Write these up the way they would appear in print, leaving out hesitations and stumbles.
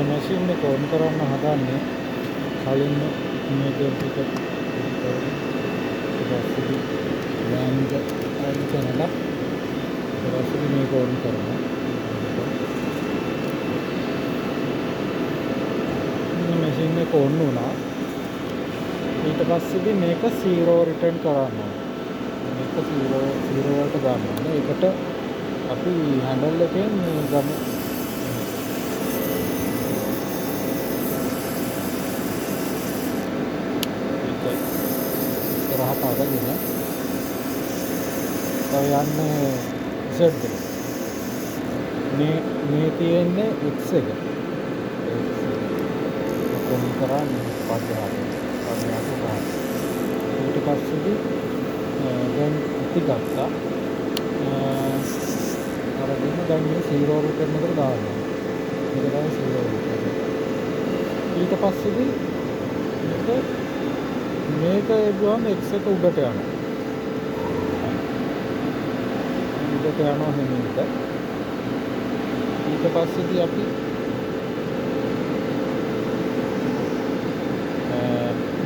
Machine එක on කරන්න හදන්නේ කලින් මේ දෙක ටික පස්සේ ලෑන්ඩ් අයින් කරලා ඊපස්සේ මේක ඔන් කරනවා. මැෂින් එක ඔන් වුණා. ඊට පස්සේ මේක 0 රිටර්න් කරනවා. මේක 0 වලට ගන්නවා. ඒකට අපි හැන්ඩල් එකෙන් ගමු. රහත අරගෙන තව යන්නේ Z එක. මේ තියෙන්නේ X එක. කොම් කරන්නේ පදහට. ඊට පස්සේ දැන් ඉති ගත්තා. අරගෙන දැන් මේ 0 රිටර්න් එකට දානවා. මේක තමයි 0 රිටර්න්. ඊට පස්සේ මේක එදුවම X එක උඩට යනවා. උඩට යනවා නෙමෙයිද? ඊට පස්සේ අපි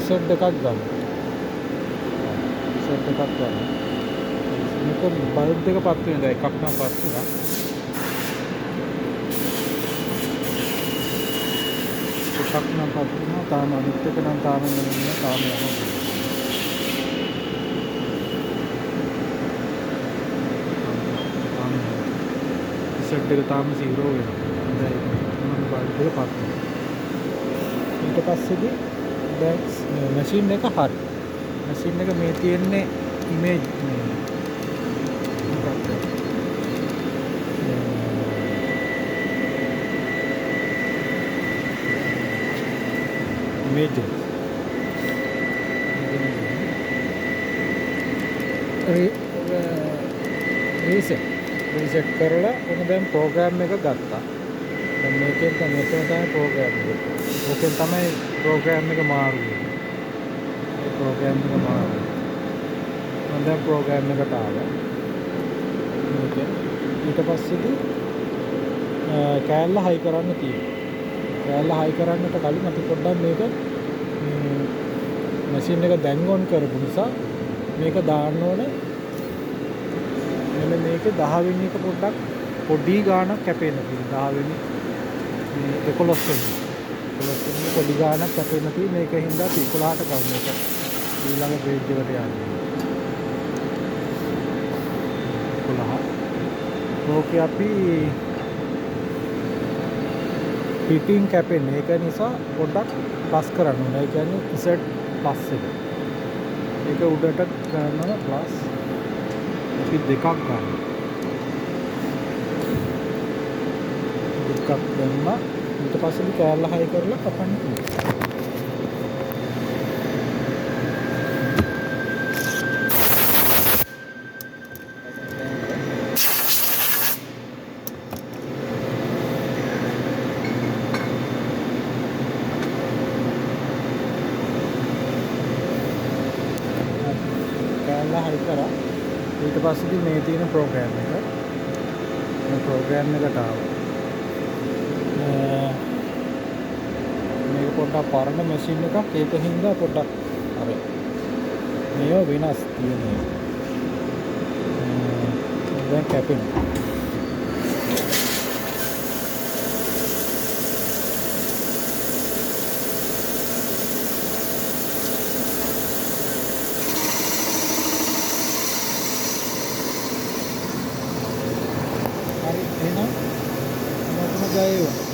Z එකක් ගමු. Z එකක් ගමු. මේක බල්බ් දෙක පත් වෙනවා. එකක් නම් පත් වුණා. එකක් නම් පත් වුණා. තාම අනිත් එක නම් තාම නෙමෙයි. තාම යනවා. Z එක තාම 0 වෙනවා. දැන් මම බල්බ් දෙක පත් වෙනවා. ඊට පස්සේ දැන් මැෂින් එක හරි. මැෂින් එක මේ තියෙන්නේ ඉමේජ් රීසෙට් කරලා ඔන්න දැන් ප්‍රෝග්‍රෑම් එක ගත්තා. දැන් මේකෙන් තමයි ප්‍රෝග්‍රෑම් එක. ඕකෙන් තමයි ප්‍රෝග්‍රෑම් එක මාරු වෙන්නේ. ඒ ප්‍රෝග්‍රෑම් එක මාරු. මම දැන් ප්‍රෝග්‍රෑම් එකට ආවා. මේක ඊට පස්සේදී කෑල්ල හයි කරන්න තියෙනවා. කෑල්ල හයි කරන්නට කලින් අපි පොඩ්ඩක් මේක මැෂින් එක දැන් ඔන් කරපු නිසා මේක දාන්න ඕනේ. මෙන්න මේකේ 10 වෙනි එක පොඩ්ඩක් පොඩි ගාණක් කැපෙන්න තියෙනවා. 10 වෙනි මේ 11 වෙනි පොඩි ගාණක් කැපෙන්න තියෙන මේක හින්දා 11ට ගන්න එක ඊළඟ පේජ් එකට යන්නේ 11. ඕකේ අපි පිටින් කැපෙන්නේ. ඒක නිසා පොඩ්ඩක් ප්ලස් කරන්න ඕනේ. ඒ කියන්නේ Z ප්ලස් එක. ඒක උඩට ගන්නවා ප්ලස්. අපි දෙකක් ගන්න. දෙකක් දැම්මා. ඊට පස්සේ කෑල්ල හයි කරලා කපන්න පුළුවන්. කෑල්ල හයි කරා. ඊට පස්සේ මේ තියෙන ප්‍රෝග්‍රෑම් එක. මේ ප්‍රෝග්‍රෑම් එකට ආවා. මේක පොඩ්ඩක් පරණ මැෂින් එකක්. ඒක හින්දා පොඩ්ඩක් අර මේව වෙනස් තියෙනවා. දැන් කැපෙනවා. හරි එහෙනම් මොකද ගායේ